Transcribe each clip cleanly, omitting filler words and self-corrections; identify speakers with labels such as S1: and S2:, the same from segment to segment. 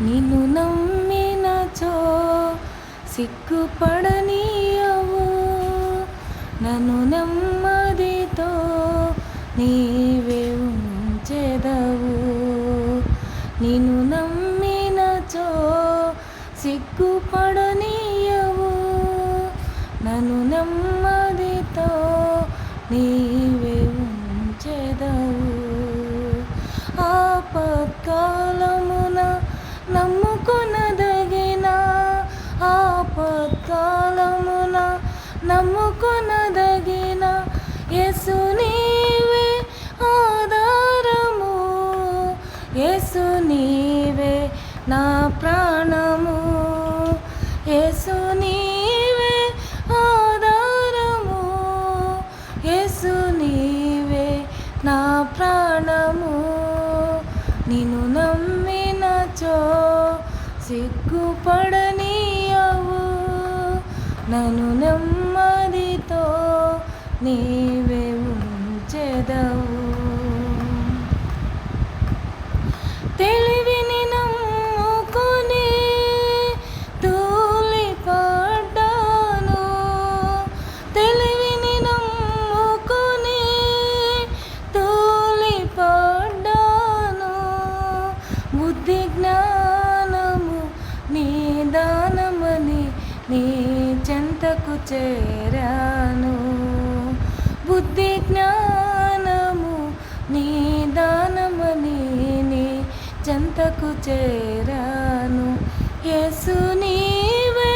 S1: నిన్ను నమ్మినచో సిగ్గుపడనీయవు, నన్ను నెమ్మదితో నీవే ఉంచెదవు. నిన్ను నమ్మినచో సిగ్గుపడనీయవు, నన్ను నెమ్మదితో నీవే ఉంచెదవు. ఆపత్కాలమున నమ్ముకొనదగిన, ఆపత్కాలమున నమ్ముకొనదగిన యేసు నీవే ఆధారము, యేసు నీవే నా ప్రాణము, యేసు నీవే ఆధారము, యేసు నీవే నా ప్రాణము. నిన్ను నమ్మినచో సిగ్గుపడనీయవు, నన్ను నెమ్మదితో నీవే ఉంచెదవు. తెలివిని నమ్ముకొని తూలిపడ్డాను, తెలివిని నమ్ముకొని తూలిపడ్డాను. బుద్ధి జ్ఞానము నీ దానమని నీ చెంతకు చేరాను, బుద్ధి జ్ఞానము నీ దానమని నీ చెంతకు చేరాను. యేసు నీవే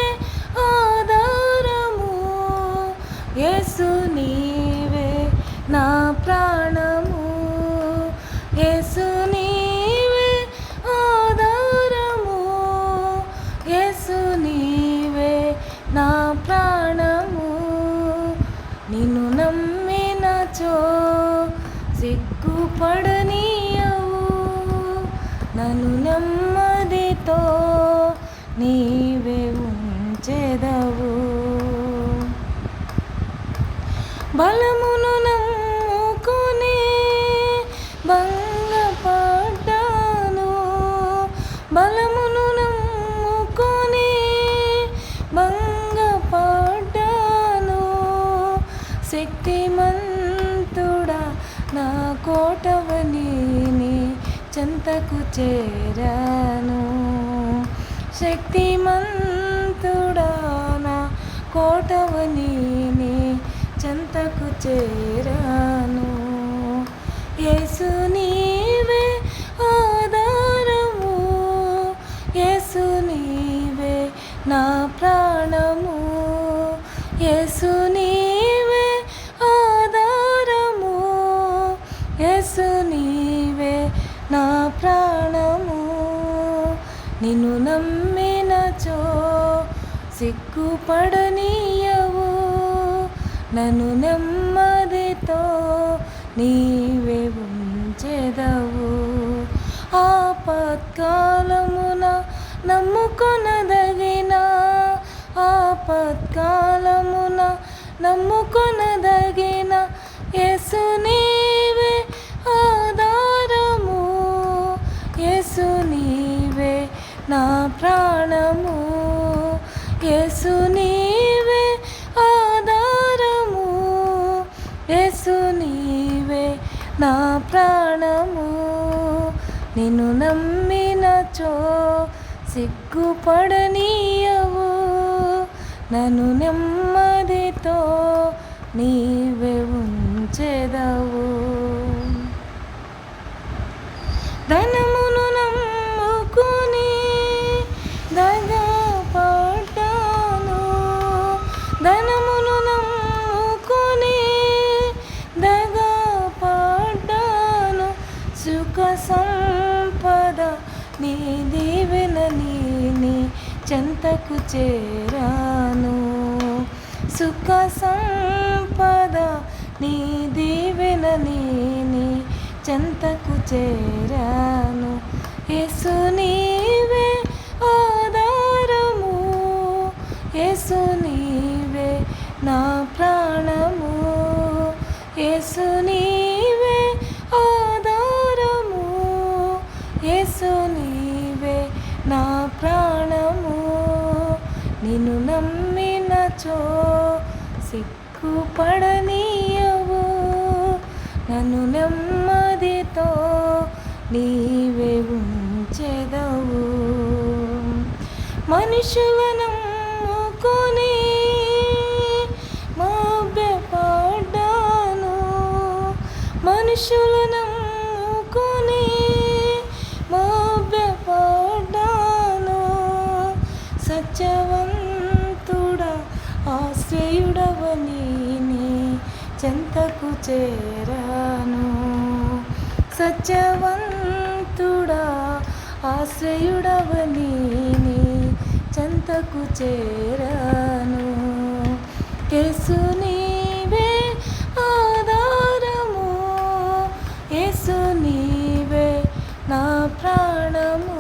S1: ఆధారము, యేసు నీవే నా ప్రాణము, యేసు నీవే ఆధారము, యేసు నీవే నా ప్రాణము. నిన్ను నమ్మినచో సిగ్గుపడనీయవు, నన్ను నెమ్మదితో నీవే ఉంచెదవు. బలమును నమ్ముకొని భంగపడ్డాను, బలమును నమ్ముకొని భంగపడ్డాను. శక్తిమంతుడా నా కోటవని నీ చెంతకు చేరాను, శక్తిమంతుడా నా కోటవని నీ చెంతకు చేరాను. యేసు నీవే ఆధారము, యేసు నీవే నా ప్రాణము, యేసు నీవే ఆధారము, యేసు నీవే నా ప్రాణము. నిన్ను నమ్మినచో సిగ్గుపడనీయవు, నన్ను నెమ్మదితో నీవే ఉంచెదవు. ఆపత్కాలమున నమ్ముకొనదగిన, ఆపత్కాలమున నమ్ముకొనదగిన యేసు నీవే ఆధారము, యేసు నీవే నా ప్రాణము, యేసు నీవే ఆధారము, యేసు నీవే నా ప్రాణము. నిన్ను నమ్మినచో సిగ్గుపడనీయవు, నన్ను నెమ్మదితో నీవే ఉంచెదవు. ధనమును నమ్ముకొని దగపడ్డాను, ధనమును నమ్ముకొని దగపడ్డాను. సుఖ సంపద నీ దీవెనని నీ చెంతకు చేరాను, సుఖ సంపద నీ దీవెనని నీ చెంతకు చేరాను. యేసు నీవే ఆధారము, యేసు నీవే నా ప్రాణము, యేసు నీవే ఆధారము, యేసు నీవే నా నమ్మినచో సిగ్గుపడనీయవు, నన్ను నెమ్మదితో నీవే ఉంచెదవు. మనుషుల నమ్ముకొని మభ్యపడ్డాను, మనుషుల నమ్ముకొని మభ్యపడ్డాను. సత్యవంతుడా ఆశ్రయుడవని నీ చెంతకు చేరాను. సత్యవంతుడా ఆశ్రయుడవని నీ చెంతకు చేరాను. యేసు నీవే ఆధారము, యేసు నీవే నా ప్రాణము,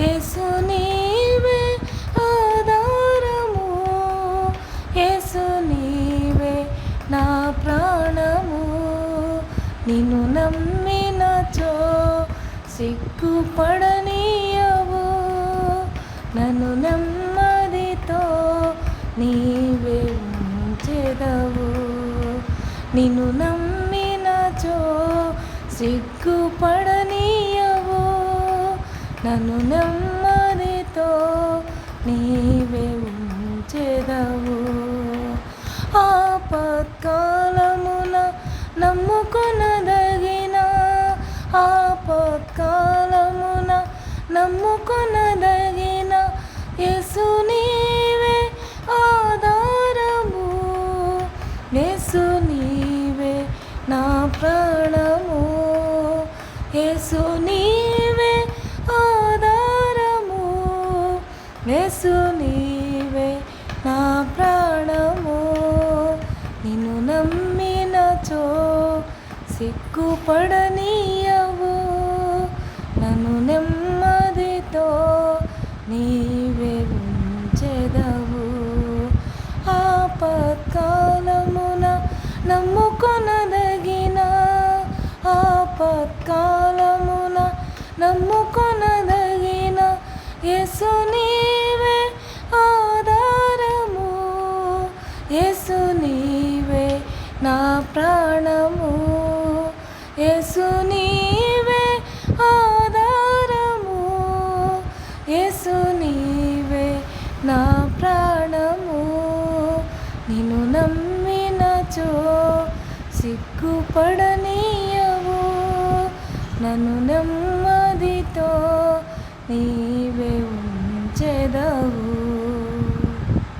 S1: యేసు నీవే ఆధారము, యేసు నీవే నా ప్రాణము. నిన్ను నమ్మినచో సిగ్గుపడనీయవు, నన్ను నెమ్మదితో నీవే ఉంచెదవు. నిన్ను నమ్మినచో సిగ్గుపడనీయవు, నన్ను నెమ్మదితో నీవే ఉంచెదవు. ఆపత్కాలమున నమ్ముకొనదగిన, ఆపత్కాలమున నమ్ముకొనదగిన యేసు నీవే ఆధారము, యేసు నీవే నా ప్రాణము, యేసు నీవే ఆధారము, యేసు నీవే నా ప్రాణము. నిన్ను నమ్మినచో సిగ్గుపడనీయవు, నన్ను నెమ్మదితో నీవే ఉంచెదవు. ఆపత్కాలమున నమ్ముకొనదగిన, ఆపత్కాలమున నమ్ముకొనదగిన యేసు నీవే ఆధారము, యేసు నీవే నా ప్రాణము, యేసు నీవే ఆధారము, యేసు నీవే నా ప్రాణము. నిన్ను నమ్మినచో సిగ్గుపడనీయవు, నన్ను నెమ్మదితో నీవే ఉంచెదవు.